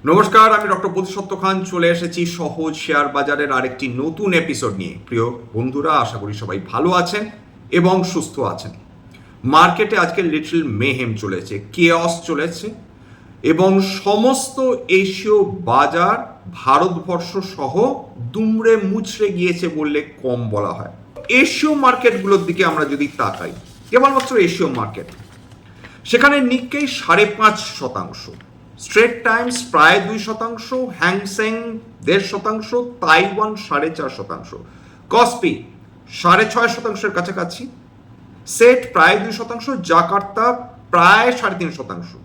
নমস্কার, আমি ডক্টর বোধিসত্ত্ব খান চলে এসেছি সহজ শেয়ার বাজারের আরেকটি নতুন এপিসোড নিয়ে। প্রিয় বন্ধুরা, আশা করি সবাই ভালো আছেন এবং সুস্থ আছেন। মার্কেটে আজকে লিটল মেহেম চলেছে, কেয়স চলেছে এবং সমস্ত এশীয় বাজার ভারতবর্ষ সহ দুমড়ে মুচড়ে গিয়েছে বললে কম বলা হয়। এশীয় মার্কেটগুলোর দিকে আমরা যদি তাকাই, কেবলমাত্র এশীয় মার্কেট, সেখানে নিক্কেই 5.5%, স্ট্রেট টাইমস প্রায় 2%, হ্যাংসেং 1.5%, তাইওয়ান 4.5%, কসপি 6.5%-এর কাছাকাছি, সেট প্রায় 2%, জাকার্তা প্রায় 3.5%।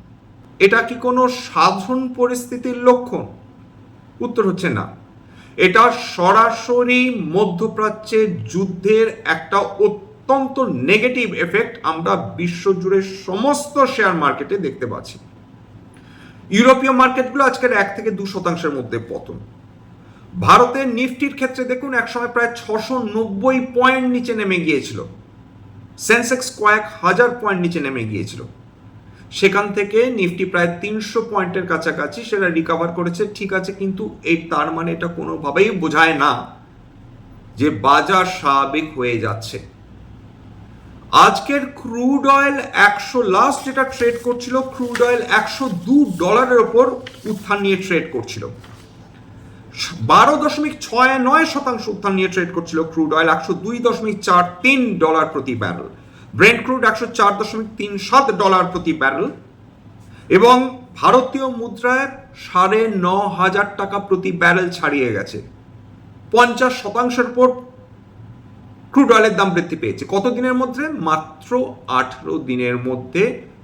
এটা কি কোনো সাধারণ পরিস্থিতির লক্ষণ? উত্তর হচ্ছে না। এটা সরাসরি মধ্যপ্রাচ্যের যুদ্ধের একটা অত্যন্ত নেগেটিভ এফেক্ট আমরা বিশ্বজুড়ে সমস্ত শেয়ার মার্কেটে দেখতে পাচ্ছি। ইউরোপীয় মার্কেটগুলো আজকের 1-2%-এর মধ্যে পতন। ভারতের নিফটির ক্ষেত্রে দেখুন, একসময় প্রায় 690 পয়েন্ট নিচে নেমে গিয়েছিল, সেন্সেক্স কয়েক হাজার পয়েন্ট নিচে নেমে গিয়েছিল, সেখান থেকে নিফটি প্রায় 300 পয়েন্টের কাছাকাছি সেটা রিকভার করেছে। ঠিক আছে, কিন্তু তার মানে এটা কোনোভাবেই বোঝায় না যে বাজার স্বাভাবিক হয়ে যাচ্ছে। আজকের ক্রুড অয়েল 100 লাস্ট যেটা ট্রেড করছিল, ক্রুড অয়েল $102 ওপর উত্থান নিয়ে ট্রেড করছিল, 12.69% উত্থান নিয়ে ট্রেড করছিল ক্রুড অয়েল, $102.43 প্রতি ব্যারেল। ব্রেন্ট ক্রুড $104.37 প্রতি ব্যারেল এবং ভারতীয় মুদ্রায় 9,500 টাকা প্রতি ব্যারেল ছাড়িয়ে গেছে। 50%-এর উপর ক্রুড অয়েলের দাম বৃদ্ধি পেয়েছে। কত দিনের মধ্যে? মাত্র 18 দিনের মধ্যে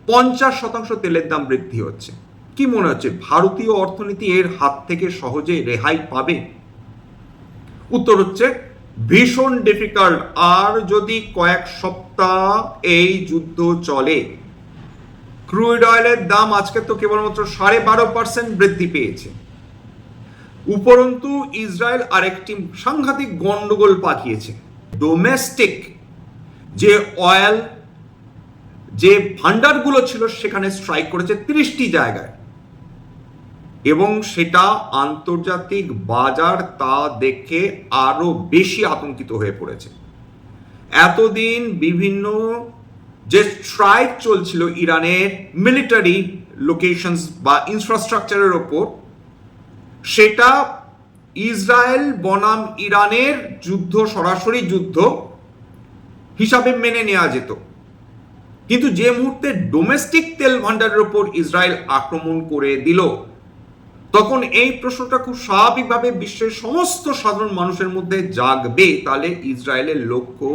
50% তেলের দাম বৃদ্ধি হচ্ছে। কি মনে হচ্ছে ভারতীয় অর্থনীতি এর হাত থেকে সহজে রেহাই পাবে? উত্তর হচ্ছে ভীষণ ডিফিকাল্ট। আর যদি কয়েক সপ্তাহ এই যুদ্ধ চলে, ক্রুড অয়েলের দাম আজকে তো কেবলমাত্র 12.5% বৃদ্ধি পেয়েছে। উপরন্তু ইসরায়েল আরেকটি সাংঘাতিক গন্ডগোল পাকিয়েছে। ডোমেস্টিক যে অয়েল যে ভান্ডারগুলো ছিল সেখানে স্ট্রাইক করেছে 30টি জায়গায়, এবং সেটা আন্তর্জাতিক বাজার তা দেখে আরো বেশি আতঙ্কিত হয়ে পড়েছে। এতদিন বিভিন্ন যে স্ট্রাইক চলছিল ইরানের মিলিটারি লোকেশনস বা ইনফ্রাস্ট্রাকচারের ওপর, সেটা ইসরায়েল বনাম ইরানের যুদ্ধ, সরাসরি যুদ্ধ হিসাবে মেনে নেওয়া যেত। কিন্তু যে মুহূর্তে ডোমেস্টিক তেল ভান্ডারের ওপর ইসরায়েল আক্রমণ করে দিল, তখন এই প্রশ্নটা খুব স্বাভাবিকভাবে বিশ্বের সমস্ত সাধারণ মানুষের মধ্যে জাগবে, তাহলে ইসরায়েলের লক্ষ্য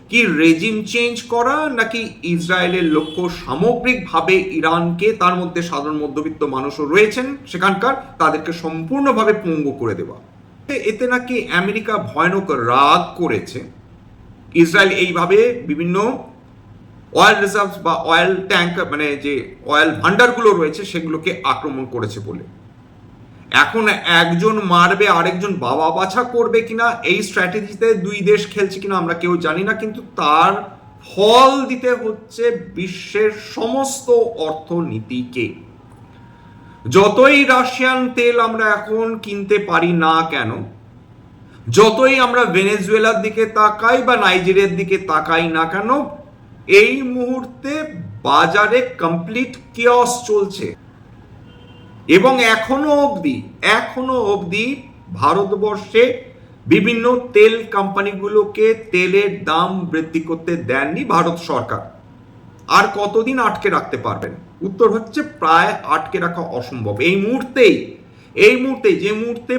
কি রেজিম চেঞ্জ করা, নাকি ইসরায়েলের লক্ষ্য সামগ্রিকভাবে ইরানকে, তার মধ্যে সাধারণ মধ্যবিত্ত মানুষও রয়েছেন সেখানকার, তাদেরকে সম্পূর্ণভাবে পঙ্গু করে দেওয়া? এতে নাকি আমেরিকা ভয়ানক রাগ করেছে। ইসরায়েল এইভাবে বিভিন্ন অয়েল রিজার্ভ বা অয়েল ট্যাঙ্কার, মানে যে অয়েল ভান্ডারগুলো রয়েছে সেগুলোকে আক্রমণ করেছে বলে। এখন একজন মারবে আরেকজন বাবা বাছা করবে কিনা, এই স্ট্র্যাটেজিতে দুই দেশ খেলছে কিনা আমরা কেউ জানি না, কিন্তু তার ফল দিতে হচ্ছে বিশ্বের সমস্ত অর্থনীতিকে। যতই রাশিয়ান তেল আমরা এখন কিনতে পারি না কেন, যতই আমরা ভেনেজুয়েলার দিকে তাকাই বা নাইজেরিয়ার দিকে তাকাই না কেন, এই মুহূর্তে বাজারে কমপ্লিট কিয়স চলছে। এবং এখনো অবধি ভারতবর্ষে বিভিন্ন তেল কোম্পানিগুলোকে তেলের দাম বৃদ্ধি করতে দেননি ভারত সরকার। আর কতদিন আটকে রাখতে পারবেন? উত্তর হচ্ছে প্রায় আটকে রাখা অসম্ভব। এই মুহূর্তে যে মুহূর্তে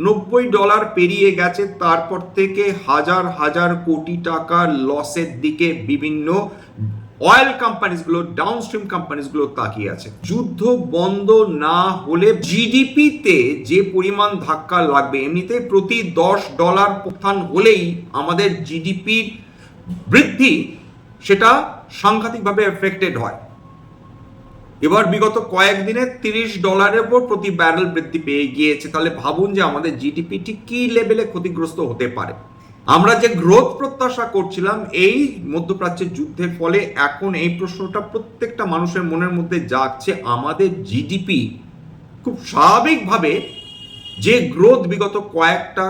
$90 পেরিয়ে গেছে, তারপর থেকে হাজার হাজার কোটি টাকার লসের দিকে বিভিন্ন অয়েল কোম্পানিজগুলো, ডাউনস্ট্রিম কোম্পানিজগুলো তাকিয়ে আছে। যুদ্ধ বন্ধ না হলে জিডিপিতে যে পরিমাণ ধাক্কা লাগবে, এমনিতে প্রতি $10 উত্থান হলেই আমাদের জিডিপির বৃদ্ধি সেটা সাংঘাতিকভাবে এফেক্টেড হয়। এবার বিগত কয়েকদিনে $30 উপর প্রতি ব্যারেল বৃদ্ধি পেয়ে গিয়েছে। তাহলে ভাবুন যে আমাদের জিডিপি ঠিক কি লেভেলে ক্ষতিগ্রস্ত হতে পারে। আমরা যে গ্রোথ প্রত্যাশা করছিলাম এই মধ্যপ্রাচ্যের যুদ্ধের ফলে, এখন এই প্রশ্নটা প্রত্যেকটা মানুষের মনের মধ্যে জাগছে, আমাদের জিডিপি খুব স্বাভাবিকভাবে যে গ্রোথ বিগত কয়েকটা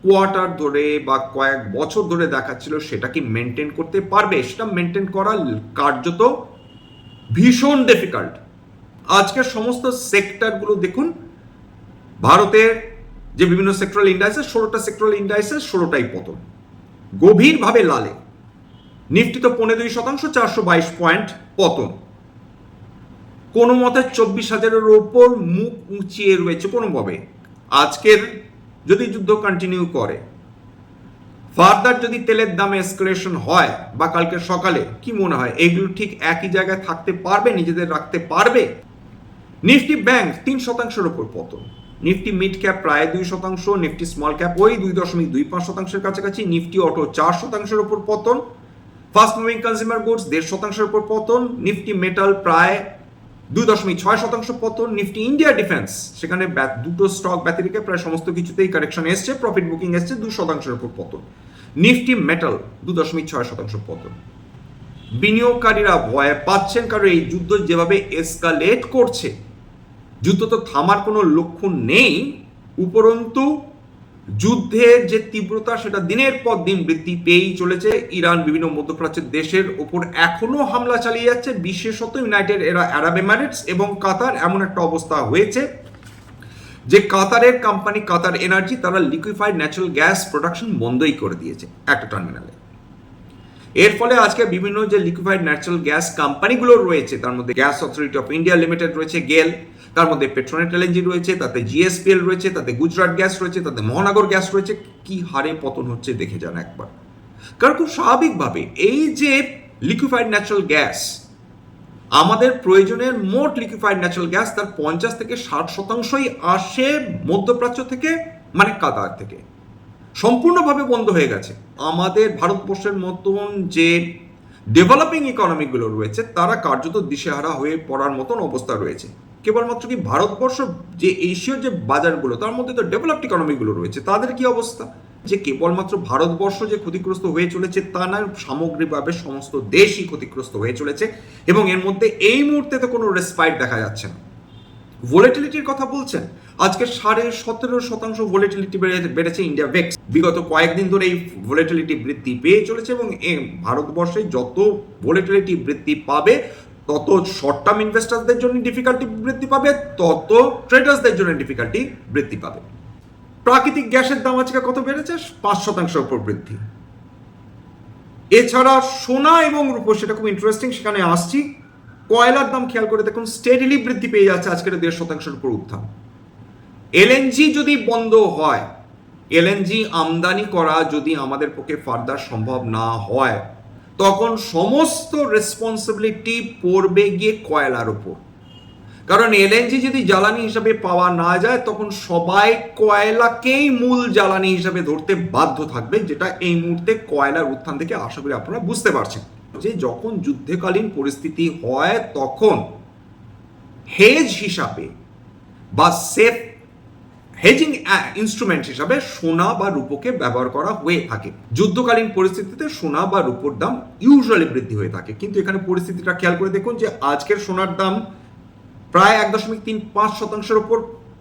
কোয়ার্টার ধরে বা কয়েক বছর ধরে দেখাচ্ছিল সেটা কি মেনটেন করতে পারবে? সেটা মেনটেন করা কার্যত ভীষণ ডিফিকাল্ট। আজকের সমস্ত সেক্টরগুলো দেখুন, ভারতের যে বিভিন্ন সেক্টরাল ইন্ডাইসেস, 16টা সেক্টরাল ইন্ডাইসেস 16টাই পতন, গভীরভাবে লালে। নিফটি তো 0.2%, 422 পয়েন্ট পতন। কোনো মতে 24,000-এর ওপর মুখ উঁচিয়ে রয়েছে কোনোভাবে। আজকের যদি যুদ্ধ কন্টিনিউ করে, ফার্দার যদি তেলের দামে এসকেলেশন হয় বা কালকে সকালে, কি মনে হয় এগুলো ঠিক একই জায়গায় থাকতে পারবে, নিজেদের রাখতে পারবে? নিফটি ব্যাংক 3%-এর ওপর পতন, নিফটি মিড ক্যাপ প্রায় 2%, নিফটি স্মল ক্যাপ ওই 2.25%-এর কাছাকাছি, নিফটি অটো 4%-এর ওপর পতন, ফাস্ট মুভিং কনজিউমার গুডস 1.5%-এর ওপর পতন, নিফটি মেটাল প্রায় 2.6% পতন, নিফটি ইন্ডিয়া ডিফেন্স সেখানে দুটো স্টক ব্যতিরেকে প্রায় সমস্ত কিছুতেই কারেকশন এসছে, প্রফিট বুকিং এসছে, 2%-এর উপর পতন, নিফটি মেটাল 2.6% পতন। বিনিয়োগকারীরা ভয় পাচ্ছেন, কারণ এই যুদ্ধ যেভাবে এসকালেট করছে, যুদ্ধ তো থামার কোনো লক্ষণ নেই, উপরন্তু যুদ্ধের যে তীব্রতা সেটা দিনের পর দিন বৃদ্ধি পেয়েই চলেছে। ইরান বিভিন্ন মধ্যপ্রাচ্যের দেশের ওপর এখনো হামলা চালিয়ে যাচ্ছে, বিশেষত ইউনাইটেড আরব এমিরেটস এবং কাতার। এমন একটা অবস্থা হয়েছে যে কাতারের কোম্পানি কাতার এনার্জি তারা লিকুইফাইড ন্যাচারাল গ্যাস প্রোডাকশন বন্ধই করে দিয়েছে একটা টার্মিনালে। এর ফলে আজকে বিভিন্ন যে লিকুইফাইড ন্যাচারাল গ্যাস কোম্পানিগুলো রয়েছে, তার মধ্যে gas authority of India limited রয়েছে গেল, তার মধ্যে পেট্রোনেট এলএনজি রয়েছে, তাতে জিএসপিএল রয়েছে, তাতে গুজরাট গ্যাস রয়েছে, তাতে মহানগর গ্যাস রয়েছে, কি হারে পতন হচ্ছে দেখে যান একবার। কারণ খুব স্বাভাবিকভাবে এই যে লিকুইফাইড ন্যাচারাল গ্যাস, আমাদের প্রয়োজনের মোট লিকুইফাইড ন্যাচারাল গ্যাস তার 50-60% আসে মধ্যপ্রাচ্য থেকে, মানে কাতার থেকে। সম্পূর্ণভাবে বন্ধ হয়ে গেছে। আমাদের ভারতবর্ষের মতন যে ডেভেলপিং ইকোনমিগুলো রয়েছে তারা কার্যত দিশেহারা হয়ে পড়ার মতন অবস্থা রয়েছে। কেবলমাত্র কি ভারতবর্ষ, যে এশীয় যে বাজারগুলো তার মধ্যে তো ডেভেলপড ইকোনমিগুলো রয়েছে, তাদের কি অবস্থা? যে কেবলমাত্র ভারতবর্ষ যে ক্ষতিগ্রস্ত হয়ে চলেছে তা না, সামগ্রিকভাবে সমস্ত দেশই ক্ষতিগ্রস্ত হয়ে চলেছে, এবং এর মধ্যে এই মুহূর্তে তো কোনো রেসপাইট দেখা যাচ্ছে না। ভোলেটিলিটির কথা বলছেন, আজকে 17.5% ভোলেটিলিটি বেড়েছে ইন্ডিয়া ভেক্স। বিগত কয়েকদিন ধরে এই ভোলেটিলিটি বৃদ্ধি পেয়ে চলেছে, এবং ভারতবর্ষে যত ভোলেটিলিটি বৃদ্ধি পাবে তত শর্ট টার্ম ইনভেস্টারদের জন্য ডিফিকাল্টি বৃদ্ধি পাবে, তত ট্রেডার্সদের জন্য ডিফিকাল্টি বৃদ্ধি পাবে। প্রাকৃতিক গ্যাসের দাম আজকে কত বেড়েছে? 5% উপর বৃদ্ধি। এছাড়া সোনা এবং রূপো, সেটা খুব ইন্টারেস্টিং, সেখানে আসছি। কয়লার দাম খেয়াল করে দেখুন, স্টেডিলি বৃদ্ধি পেয়ে যাচ্ছে, আজকের 1.5%-এর উপর উত্থান। এলএনজি যদি বন্ধ হয়, এলএনজি আমদানি করা যদি আমাদের পক্ষে ফার্দার সম্ভব না হয়, তখন সমস্ত রেসপন্সিবিলিটি পড়বে গিয়ে কয়লার উপর। কারণ এলএনজি যদি জ্বালানি হিসাবে পাওয়া না যায়, তখন সবাই কয়লাকেই মূল জ্বালানি হিসাবে ধরতে বাধ্য থাকবে, যেটা এই মুহূর্তে কয়লার উত্থান থেকে আশা করি আপনারা বুঝতে পারছেন। যে যখন যুদ্ধকালীন পরিস্থিতি হয় তখন হেজ হিসাবে বা সেফ হেজিং ইনস্ট্রুমেন্ট হিসাবে সোনা বা রূপোকে ব্যবহার করা হয়ে থাকে। যুদ্ধকালীন পরিস্থিতিতে সোনা বা রূপোর দাম ইউজুয়ালি বৃদ্ধি হয়ে থাকে, কিন্তু এখানে পরিস্থিতিটা খেয়াল করে দেখুন যে আজকের সোনার দাম প্রায় 1.35%-এর উপর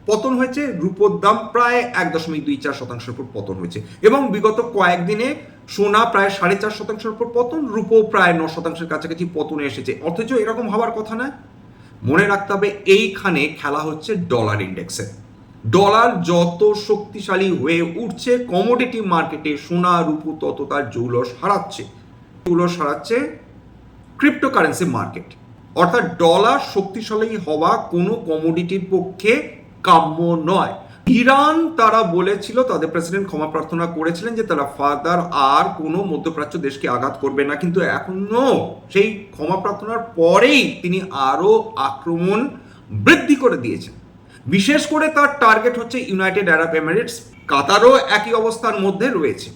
পতন হয়েছে, রূপোর দাম প্রায় 1.24%-এর উপর পতন হয়েছে, এবং বিগত কয়েকদিনে সোনা প্রায় 4.5%-এর উপর পতন, রূপো প্রায় 9%-এর কাছাকাছি পতনে এসেছে। অথচ এরকম হওয়ার কথা না। মনে রাখতে হবে এইখানে খেলা হচ্ছে ডলার ইন্ডেক্সে। ডলার যত শক্তিশালী হয়ে উঠছে কমোডিটি মার্কেটে, সোনা রূপো তত তার জৌলস হারাচ্ছে ক্রিপ্টোকারেন্সি মার্কেট। অর্থাৎ ডলার শক্তিশালী হওয়া কোনো কমোডিটির পক্ষে কাম্য নয়। ইরান তারা বলেছিল, তাদের প্রেসিডেন্ট ক্ষমা প্রার্থনা করেছিলেন যে তারা ফার্দার আর কোনো মধ্যপ্রাচ্য দেশকে আঘাত করবে না, কিন্তু এখনো সেই ক্ষমা প্রার্থনার পরেই তিনি আরো আক্রমণ বৃদ্ধি করে দিয়েছেন। বিশেষ করে তার টার্গেট হচ্ছে ইউনাইটেড আরব এমিরেটস। কাতারও একই অবস্থার মধ্যে রয়েছে,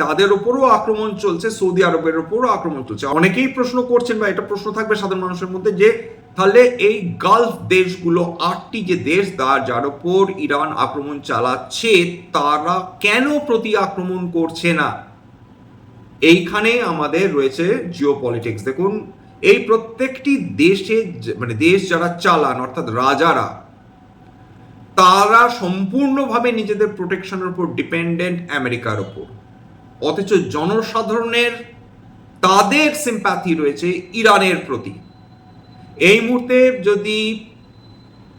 তাদের উপরও আক্রমণ চলছে, সৌদি আরবের উপরও আক্রমণ চলছে। অনেকেই প্রশ্ন করছেন, বা এটা প্রশ্ন থাকবে সাধারণ মানুষের মধ্যে, যে তাহলে এই গালফ দেশগুলো 8টি যে দেশ যার উপর ইরান আক্রমণ চালাচ্ছে, তারা কেন প্রতি আক্রমণ করছে না? এইখানে আমাদের রয়েছে জিও পলিটিক্স। দেখুন, এই প্রত্যেকটি দেশে, মানে দেশ যারা চালান, অর্থাৎ রাজারা, তারা সম্পূর্ণভাবে নিজেদের প্রোটেকশনের উপর ডিপেন্ডেন্ট আমেরিকার উপর, অথচ জনসাধারণের তাদের সিম্প্যাথি রয়েছে ইরানের প্রতি। এই মুহূর্তে যদি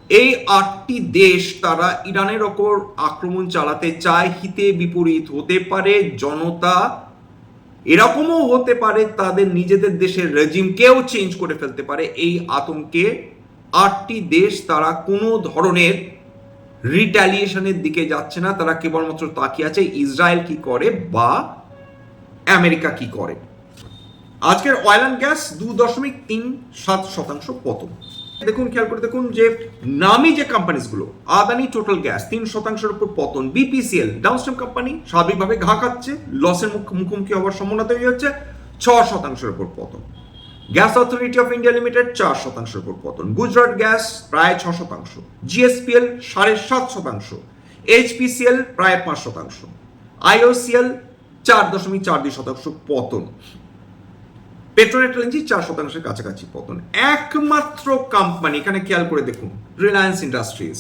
এই 8টি দেশ তারা ইরানের ওপর আক্রমণ চালাতে চায়, হিতে বিপরীত হতে পারে জনতা, এরকমও হতে পারে তাদের নিজেদের দেশের রেজিমকেও চেঞ্জ করে ফেলতে পারে। এই আতঙ্কে 8টি দেশ তারা কোনো ধরনের রিট্যালিয়েশনের দিকে যাচ্ছে না, তারা কেবলমাত্র তাকিয়ে আছে ইসরায়েল কি করে বা আমেরিকা কি করে। আজকের অয়েল অ্যান্ড গ্যাস 2.37% পতন। দেখুন, খেয়াল করে দেখুন যে নামি যে কোম্পানিগুলো, আদানি টোটাল গ্যাস 3%-এর উপর পতন, বিপিসিএল ডাউনস্ট্রিম কোম্পানি স্বাভাবিকভাবে ঘা খাচ্ছে, লসের মুখোমুখি হওয়ার সম্ভাবনা তৈরি হচ্ছে, 6%-এর উপর পতন। Gas authority of India limited 4%-এর উপর পতন, গুজরাট গ্যাস প্রায় 6%, জিএসপিএল 7.5%, এইচপিসিএল প্রায় 5%, আইওসিএল 4.42% পতন, পেট্রোনেট এলএনজি 4%-এর কাছাকাছি পতন। একমাত্র কোম্পানি এখানে খেয়াল করে দেখুন রিলায়েন্স ইন্ডাস্ট্রিজ,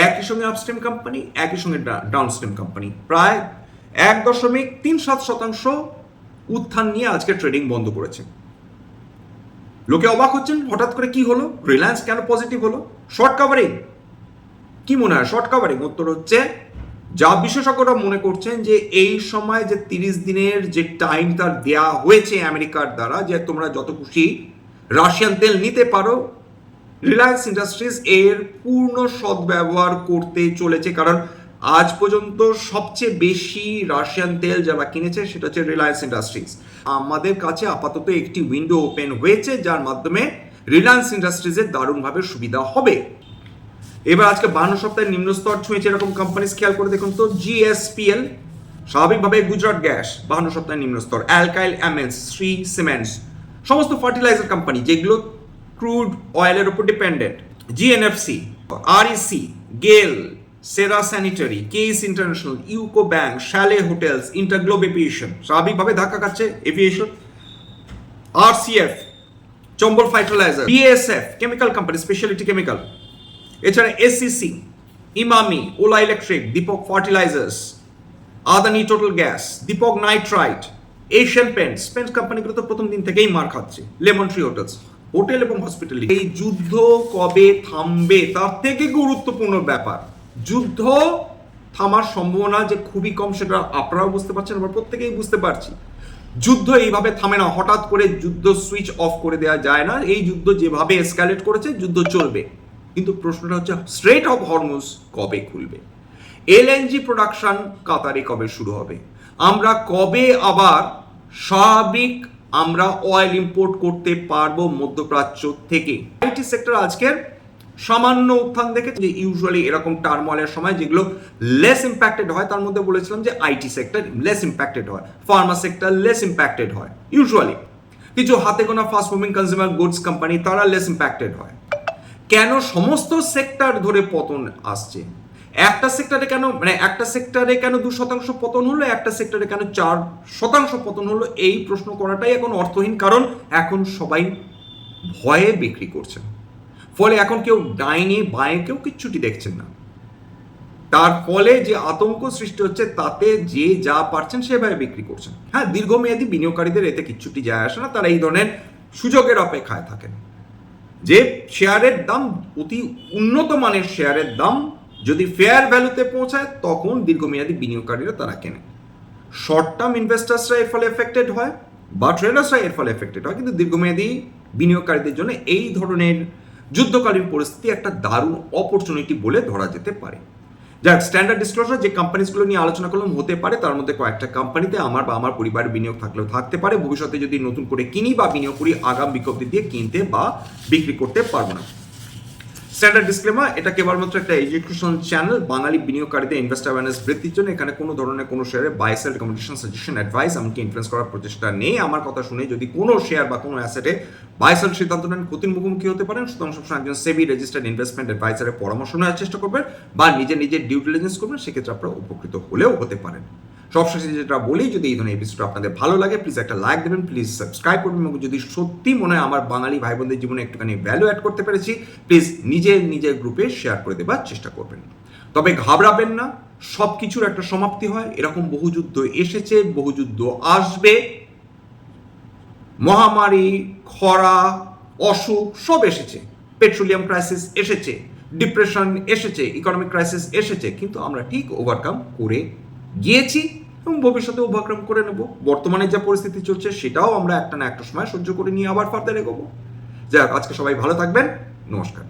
একই সঙ্গে আপস্ট্রিম কোম্পানি, একই সঙ্গে ডাউনস্ট্রিম কোম্পানি, প্রায় 1.37% উত্থান নিয়ে আজকে ট্রেডিং বন্ধ করেছে। লোকে অবাক হচ্ছেন হঠাৎ করে কি হলো, রিলায়েন্স কেন পজিটিভ হলো? Short covering. কি মনে হয় শর্ট কাভারিং? উত্তর হচ্ছে, যা বিশেষজ্ঞরা মনে করছেন যে এই সময় যে 30 দিনের যে টাইম তার দেয়া হয়েছে আমেরিকার দ্বারা, যে তোমরা যত খুশি রাশিয়ান তেল নিতে পারো, রিলায়েন্স ইন্ডাস্ট্রিজ এর পূর্ণ সদ্ব্যবহার করতে চলেছে। কারণ আজ পর্যন্ত সবচেয়ে বেশি রাশিয়ান তেল যারা কিনেছে সেটা হচ্ছে রিলায়েন্স ইন্ডাস্ট্রিজ। আমাদের কাছে আপাতত একটি উইন্ডো ওপেন হয়েছে যার মাধ্যমে রিলায়েন্স ইন্ডাস্ট্রিজের দারুণভাবে সুবিধা হবে। এবার আজকে 52 সপ্তাহের নিম্ন স্তর ছুঁয়েছে এরকম কোম্পানি খেয়াল করে দেখুন তো, জিএসপিএল স্বাভাবিকভাবে, গুজরাট গ্যাস 52 সপ্তাহের নিম্ন স্তর, অ্যালকাইল অ্যামেন্স, শ্রী সিমেন্টস, সমস্ত ফার্টিলাইজার কোম্পানি যেগুলো ক্রুড অয়েলের উপর dependent, GNFC, REC, GAIL, Cera sanitary, কেইস international, UCO bank, chalet hotels, InterGlobe aviation স্বাভাবিকভাবে ধাক্কা খাচ্ছে aviation, RCF, Chambal fertilizer, BSF chemical company, speciality chemical, এছাড়া SCC, Emami, Ola electric, Deepak fertilisers, Adani total gas, Deepak nitrite, Asian paints কোম্পানিগুলো তো প্রথম দিন থেকেই মার খাচ্ছে, লেমন ট্রি হোটেলস, হোটেল এবং হসপিটালিটি। এই যুদ্ধ কবে থামবে তার থেকে গুরুত্বপূর্ণ ব্যাপার, যুদ্ধ থামার সম্ভাবনা যে খুবই কম সেটা আপনারাও বুঝতে পারছেন, আমরা প্রত্যেকেই বুঝতে পারছি। যুদ্ধ এইভাবে থামে না, হঠাৎ করে যুদ্ধ সুইচ অফ করে দেওয়া যায় না। এই যুদ্ধ যেভাবে এসকালেট করেছে যুদ্ধ চলবে, কিন্তু প্রশ্নটা হচ্ছে স্ট্রেট অফ হরমুজ কবে খুলবে, এলএনজি প্রোডাকশন কাতারে কবে শুরু হবে, আমরা কবে আবার স্বাভাবিক আমরা অয়েল ইম্পোর্ট করতে পারবো মধ্যপ্রাচ্য থেকে। আইটি সেক্টর আজকের সামান্য উত্থান দেখে, যে ইউজুয়ালি এরকম টার্মোয়েলের সময় যেগুলো লেস ইম্প্যাক্টেড হয়, তার মধ্যে বলেছিলাম যে আইটি সেক্টর লেস ইম্প্যাক্টেড হয়, ফার্মা সেক্টর লেস ইম্প্যাক্টেড হয় ইউজুয়ালি, কিছু হাতে গোনা fast moving consumer goods company তারা লেস ইম্প্যাক্টেড হয়। কেন সমস্ত সেক্টর ধরে পতন আসছে? একটা সেক্টরে কেন, মানে একটা সেক্টরে কেন 2% পতন হলো, একটা সেক্টরে কেন 4% পতন হলো, এই প্রশ্ন করাটাই এখন অর্থহীন। কারণ এখন সবাই ভয়ে বিক্রি করছে, ফলে এখন কেউ ডাইনে বাঁয়ে কেউ কিচ্ছুটি দেখছেন না। তার ফলে যে আতঙ্ক সৃষ্টি হচ্ছে তাতে যে যা পারছেন সেভাবে বিক্রি করছেন। হ্যাঁ, দীর্ঘমেয়াদী বিনিয়োগকারীদের এতে কিচ্ছুটি যায় আসে না, তারা এই ধরনের সুযোগের অপেক্ষায় থাকেন যে শেয়ারের দাম, অতি উন্নত মানের শেয়ারের দাম যদি ফেয়ার ভ্যালুতে পৌঁছায় তখন দীর্ঘমেয়াদী বিনিয়োগকারীরা তারা কেনে। শর্ট টার্ম ইনভেস্টার্সরা এর ফলে এফেক্টেড হয় বা ট্রেডার্সরা এর ফলে এফেক্টেড হয়, কিন্তু দীর্ঘমেয়াদী বিনিয়োগকারীদের জন্য এই ধরনের যুদ্ধকালীন পরিস্থিতি একটা দারুণ অপরচুনিটি বলে ধরা যেতে পারে। যাক, স্ট্যান্ডার্ড ডিসক্লোজার যে কোম্পানিগুলো নিয়ে আলোচনা করলাম হতে পারে, তার মধ্যে কয়েকটা কোম্পানিতে আমার বা আমার পরিবারের বিনিয়োগ থাকলেও থাকতে পারে। ভবিষ্যতে যদি নতুন করে কিনি বা বিনিয়োগ করি, আগাম বিজ্ঞপ্তি দিয়ে কিনতে বা বিক্রি করতে পারবো না। স্ট্যান্ডার্ড ডিসক্লেমার, এটা কেবলমাত্র একটা এডুকেশন চ্যানেল, বাঙালি বিনিয়োগকারীদের ইনভেস্টার অ্যাওয়ারনেস বৃদ্ধির জন্য। এখানে কোনো ধরনের কোনো শেয়ারে buy sell recommendation, suggestion, advice এমনকি ইনফ্লুয়েন্স করার প্রচেষ্টা নেই। আমার কথা শুনে যদি কোনো শেয়ার বা কোনো অ্যাসেটে বাই সেল সিদ্ধান্ত নেন, ক্ষতির মুখোমুখি হতে পারেন। সুতরাং সবসময় একজন সেবি রেজিস্টার্ড ইনভেস্টমেন্ট অ্যাডভাইসারের পরামর্শ নেওয়ার চেষ্টা করবেন বা নিজে ডিউ ডিলিজেন্স করবেন, সেক্ষেত্রে আপনারা উপকৃত হলেও হতে পারেন। সবশেষে যেটা বলি, যদি এই ধরনের এপিসোড আপনাদের ভালো লাগে প্লিজ একটা লাইক দেবেন, প্লিজ সাবস্ক্রাইব করবেন, এবং যদি সত্যি মনে হয় আমার বাঙালি ভাই বোনদের জীবনে একটুখানি ভ্যালু অ্যাড করতে পেরেছি প্লিজ নিজের গ্রুপে শেয়ার করে দেবার চেষ্টা করবেন। তবে ঘাবড়াবেন না, সব কিছুর একটা সমাপ্তি হয়। এরকম বহু যুদ্ধ এসেছে, বহু যুদ্ধ আসবে, মহামারী, খরা, অসুখ সব এসেছে, পেট্রোলিয়াম ক্রাইসিস এসেছে, ডিপ্রেশন এসেছে, ইকোনমিক ক্রাইসিস এসেছে, কিন্তু আমরা ঠিক ওভারকাম করে গিয়েছি এবং ভবিষ্যতে ওভারকাম করে নেব। বর্তমানে যা পরিস্থিতি চলছে সেটাও আমরা একটা না একটা সময় সহ্য করে নিয়ে আবার ফার্দার এগোবো। যাই হোক, আজকে সবাই ভালো থাকবেন, নমস্কার।